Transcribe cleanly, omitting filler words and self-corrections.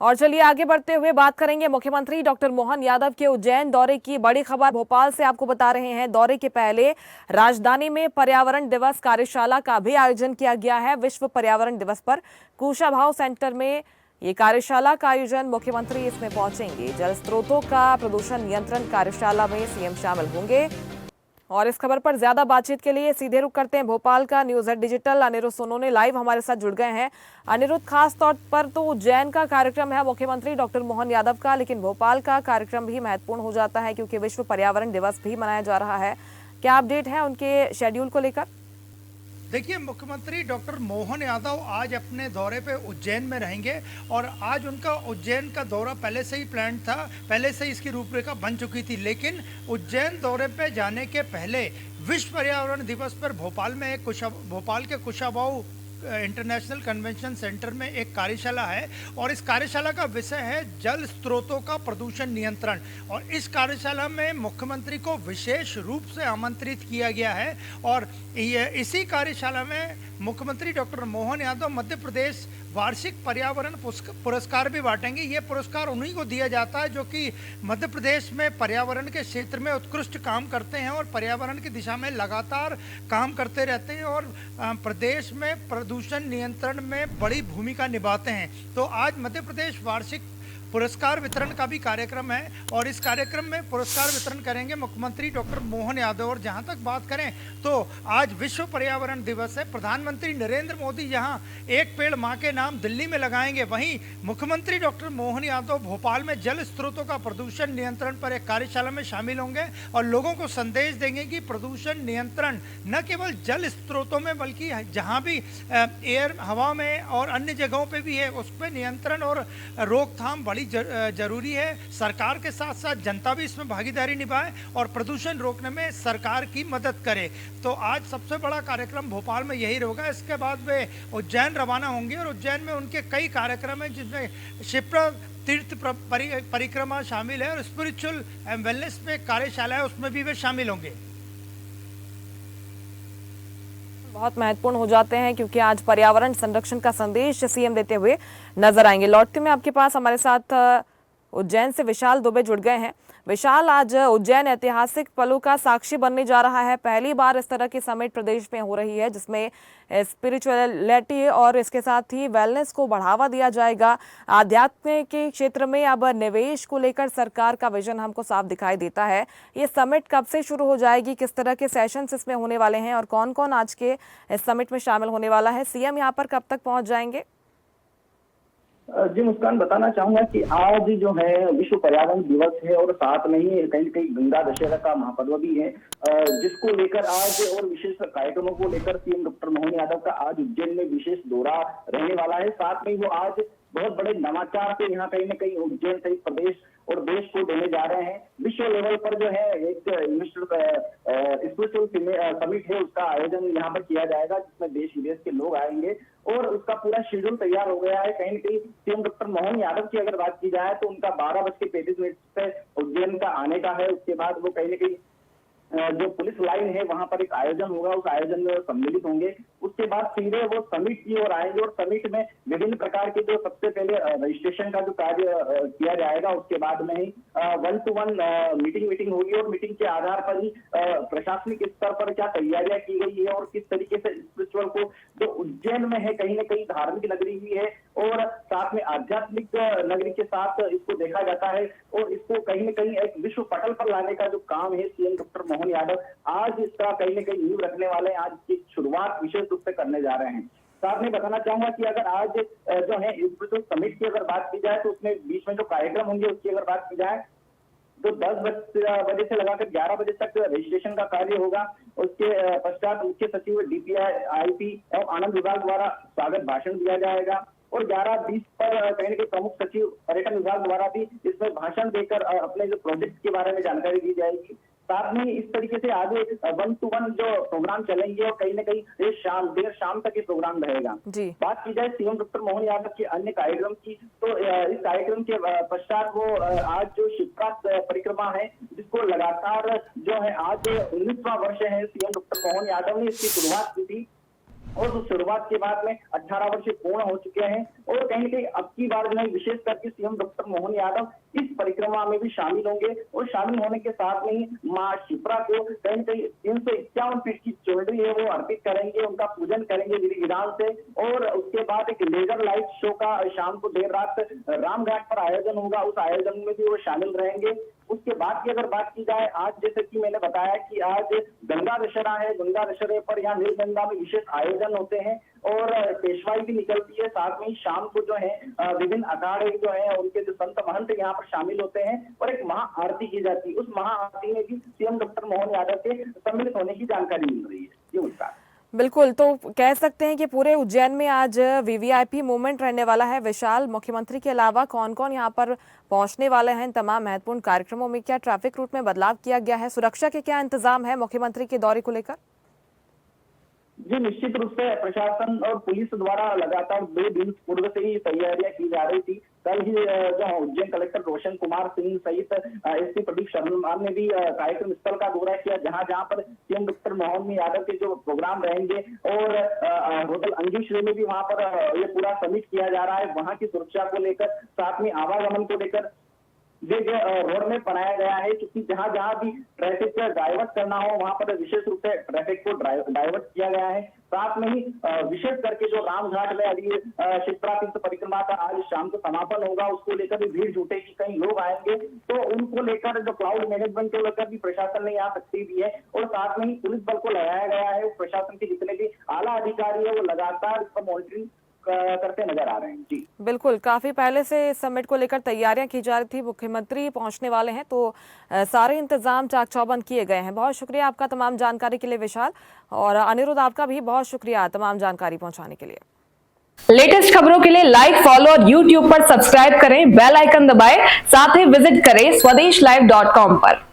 और चलिए आगे बढ़ते हुए बात करेंगे मुख्यमंत्री डॉक्टर मोहन यादव के उज्जैन दौरे की। बड़ी खबर भोपाल से आपको बता रहे हैं। दौरे के पहले राजधानी में पर्यावरण दिवस कार्यशाला का भी आयोजन किया गया है। विश्व पर्यावरण दिवस पर कुशाभाऊ सेंटर में ये कार्यशाला का आयोजन, मुख्यमंत्री इसमें पहुंचेंगे। जल स्रोतों का प्रदूषण नियंत्रण कार्यशाला में सीएम शामिल होंगे। और इस खबर पर ज्यादा बातचीत के लिए सीधे रुख करते हैं भोपाल का। News at digital Aniruddh Sonone live हमारे साथ जुड़ गए हैं। अनिरुद्ध, खास तौर पर तो उज्जैन का कार्यक्रम है मुख्यमंत्री डॉक्टर मोहन यादव का, लेकिन भोपाल का कार्यक्रम भी महत्वपूर्ण हो जाता है क्योंकि विश्व पर्यावरण दिवस भी मनाया जा रहा है। क्या अपडेट है उनके शेड्यूल को लेकर? देखिए, मुख्यमंत्री डॉक्टर मोहन यादव आज अपने दौरे पे उज्जैन में रहेंगे और आज उनका उज्जैन का दौरा पहले से ही प्लान था, पहले से ही इसकी रूपरेखा बन चुकी थी। लेकिन उज्जैन दौरे पे जाने के पहले विश्व पर्यावरण दिवस पर भोपाल में भोपाल के कुशाभाऊ इंटरनेशनल कन्वेंशन सेंटर में एक कार्यशाला है और इस कार्यशाला का विषय है जल स्रोतों का प्रदूषण नियंत्रण। और इस कार्यशाला में मुख्यमंत्री को विशेष रूप से आमंत्रित किया गया है और इसी कार्यशाला में मुख्यमंत्री डॉक्टर मोहन यादव मध्य प्रदेश वार्षिक पर्यावरण पुरस्कार भी बांटेंगे। ये पुरस्कार उन्हीं को दिया जाता है जो कि मध्य प्रदेश में पर्यावरण के क्षेत्र में उत्कृष्ट काम करते हैं और पर्यावरण की दिशा में लगातार काम करते रहते हैं और प्रदेश में प्रदूषण नियंत्रण में बड़ी भूमिका निभाते हैं। तो आज मध्य प्रदेश वार्षिक पुरस्कार वितरण का भी कार्यक्रम है और इस कार्यक्रम में पुरस्कार वितरण करेंगे मुख्यमंत्री डॉक्टर मोहन यादव। और जहां तक बात करें तो आज विश्व पर्यावरण दिवस है। प्रधानमंत्री नरेंद्र मोदी यहां एक पेड़ मां के नाम दिल्ली में लगाएंगे, वहीं मुख्यमंत्री डॉक्टर मोहन यादव भोपाल में जल स्रोतों का प्रदूषण नियंत्रण पर एक कार्यशाला में शामिल होंगे और लोगों को संदेश देंगे कि प्रदूषण नियंत्रण न केवल जल स्रोतों में बल्कि जहाँ भी एयर हवा में और अन्य जगहों पर भी है उस पर नियंत्रण और रोकथाम बड़ी जरूरी है। सरकार के साथ साथ जनता भी इसमें भागीदारी निभाए और प्रदूषण रोकने में सरकार की मदद करे। तो आज सबसे बड़ा कार्यक्रम भोपाल में यही होगा। इसके बाद वे उज्जैन रवाना होंगे और उज्जैन में उनके कई कार्यक्रम हैं जिसमें क्षिप्रा तीर्थ परिक्रमा शामिल है और स्पिरिचुअल एंड वेलनेस पे कार्यशाला है, उसमें भी वे शामिल होंगे। बहुत महत्वपूर्ण हो जाते हैं क्योंकि आज पर्यावरण संरक्षण का संदेश सीएम देते हुए नजर आएंगे। लौटते में आपके पास हमारे साथ उज्जैन से विशाल दुबे जुड़ गए हैं। विशाल, आज उज्जैन ऐतिहासिक पलों का साक्षी बनने जा रहा है। पहली बार इस तरह की समिट प्रदेश में हो रही है जिसमें स्पिरिचुअलिटी और इसके साथ ही वेलनेस को बढ़ावा दिया जाएगा। आध्यात्म के क्षेत्र में अब निवेश को लेकर सरकार का विजन हमको साफ दिखाई देता है। ये समिट कब से शुरू हो जाएगी, किस तरह के सेशंस इसमें होने वाले हैं और कौन कौन आज के इस समिट में शामिल होने वाला है? सीएम यहाँ पर कब तक पहुंच जाएंगे? जी मुस्कान, बताना चाहूंगा कि आज जो है विश्व पर्यावरण दिवस है और साथ में ही कहीं कहीं गंगा दशहरा का महापर्व भी है, जिसको लेकर आज और विशेष कार्यक्रमों को लेकर सीएम डॉक्टर मोहन यादव का आज उज्जैन में विशेष दौरा रहने वाला है। साथ में वो आज बहुत बड़े नवाचार से यहाँ कहीं न कहीं उज्जैन सहित प्रदेश और देश को देने जा रहे हैं। विश्व लेवल पर जो है एक स्पिरिचुअल समिट है, उसका आयोजन यहाँ पर किया जाएगा जिसमें देश विदेश के लोग आएंगे और उसका पूरा शेड्यूल तैयार हो गया है। कहीं न कहीं सीएम डॉक्टर मोहन यादव की अगर बात की जाए तो उनका 12:35 पे उज्जैन का आने का है। उसके बाद वो कहीं न कहीं जो पुलिस लाइन है वहां पर एक आयोजन होगा, उस आयोजन में सम्मिलित होंगे। उसके बाद सीधे वो समिट की ओर आएंगे और समिट में विभिन्न प्रकार के जो सबसे पहले रजिस्ट्रेशन का जो कार्य किया जाएगा, उसके बाद में ही 1-to-1 मीटिंग होगी और मीटिंग के आधार पर ही प्रशासनिक स्तर पर क्या तैयारियां की गई है और किस तरीके से स्पिरिचुअल को जो उज्जैन में है कहीं ना कहीं धार्मिक नगरी भी है और साथ में आध्यात्मिक नगरी के साथ इसको देखा जाता है और इसको कहीं ना कहीं एक विश्व पटल पर लाने का जो काम है सीएम डॉक्टर मोहन यादव आज इसका कहीं ना कहीं नींव रखने वाले हैं। आज की शुरुआत विशेष रूप से करने जा रहे हैं। साथ में बताना चाहूंगा कि अगर आज जो है स्पिरिचुअल समिट की अगर बात की जाए तो उसमें बीच में जो कार्यक्रम होंगे उसकी अगर बात की जाए तो 10 बजे से लगाकर 11 बजे तक रजिस्ट्रेशन का कार्य होगा। उसके पश्चात मुख्य सचिव डीपीआई आईपी और आनंद विभाग द्वारा स्वागत भाषण दिया जाएगा और 11:20 पर कहीं न कहीं प्रमुख सचिव पर्यटन विभाग द्वारा भी इसमें भाषण देकर अपने जो प्रोजेक्ट के बारे में जानकारी दी जाएगी। साथ में इस तरीके से आगे 1-to-1 जो प्रोग्राम चलेंगे और कहीं ना कहीं देर शाम तक ये प्रोग्राम रहेगा। बात की जाए सीएम डॉक्टर मोहन यादव के अन्य कार्यक्रम की तो इस कार्यक्रम के पश्चात वो आज जो क्षिप्रा परिक्रमा है जिसको लगातार जो है आज 19वां वर्ष है सीएम डॉक्टर मोहन यादव ने इसकी शुरुआत की थी और उस शुरुआत के बाद में 18 वर्ष पूर्ण हो चुके हैं और कहीं न कहीं अब की बार जो है विशेष करके सीएम डॉक्टर मोहन यादव इस परिक्रमा में भी शामिल होंगे और शामिल होने के साथ में ही मां शिप्रा को कहीं न कहीं 351 फीट की ज्वेलरी है वो अर्पित करेंगे, उनका पूजन करेंगे विधि विधान से। और उसके बाद एक लेजर लाइट शो का शाम को देर रात रामघाट पर आयोजन होगा, उस आयोजन में भी वो शामिल रहेंगे। उसके बाद की अगर बात की जाए, आज जैसे कि मैंने बताया कि आज गंगा दशहरा है, गंगा दशहरे पर यहाँ नीलगंगा में विशेष आयोजन होते हैं और पेशवाई भी निकलती है। साथ में ही शाम को जो है विभिन्न अखाड़े जो है उनके जो संत महंत यहाँ पर शामिल होते हैं और एक महाआरती की जाती है। उस महाआरती में भी सीएम डॉक्टर मोहन यादव के सम्मिलित होने की जानकारी मिल रही है। ये उनका बिल्कुल, तो कह सकते हैं कि पूरे उज्जैन में आज वीवीआईपी मूवमेंट रहने वाला है। विशाल, मुख्यमंत्री के अलावा कौन कौन यहाँ पर पहुंचने वाले हैं तमाम महत्वपूर्ण कार्यक्रमों में? क्या ट्रैफिक रूट में बदलाव किया गया है? सुरक्षा के क्या इंतजाम है मुख्यमंत्री के दौरे को लेकर? जी, निश्चित रूप से प्रशासन और पुलिस द्वारा लगातार 2 दिन पूर्व से ही तैयारियां की जा रही थी। कल ही जो उज्जैन कलेक्टर रोशन कुमार सिंह सहित एसपी प्रदीप शर्मा ने भी कार्यक्रम स्थल का दौरा किया, जहां जहां पर सीएम डॉक्टर मोहन यादव के जो प्रोग्राम रहेंगे और होटल अंगीश्री में भी वहां पर ये पूरा समिट किया जा रहा है। वहां की सुरक्षा को लेकर, साथ में आवागमन को लेकर रोड में बनाया गया है, क्योंकि जहां जहां भी ट्रैफिक डाइवर्ट करना हो वहां पर विशेष रूप से ट्रैफिक को डाइवर्ट किया गया है। साथ में ही विशेष करके जो रामघाट में अभी शिप्रा तीर्थ परिक्रमा का आज शाम को समापन होगा, उसको लेकर भी भीड़ जुटेगी, कई लोग आएंगे, तो उनको लेकर जो क्राउड मैनेजमेंट को लेकर भी प्रशासन ने यहाँ सख्ती दी है और साथ में ही पुलिस बल को लगाया गया है। प्रशासन के जितने भी आला अधिकारी है वो लगातार इसका मॉनिटरिंग करते नजर आ रहे हैं। जी बिल्कुल, काफी पहले से समिट को लेकर तैयारियां की जा रही थी। मुख्यमंत्री पहुंचने वाले हैं तो सारे इंतजाम चाक चौबंद किए गए हैं। बहुत शुक्रिया आपका तमाम जानकारी के लिए विशाल, और अनिरुद्ध आपका भी बहुत शुक्रिया तमाम जानकारी पहुंचाने के लिए। लेटेस्ट खबरों के लिए लाइक, फॉलो और यूट्यूब पर सब्सक्राइब करें, बेल आइकन दबाएं, साथ ही विजिट करें swedishlive.com पर।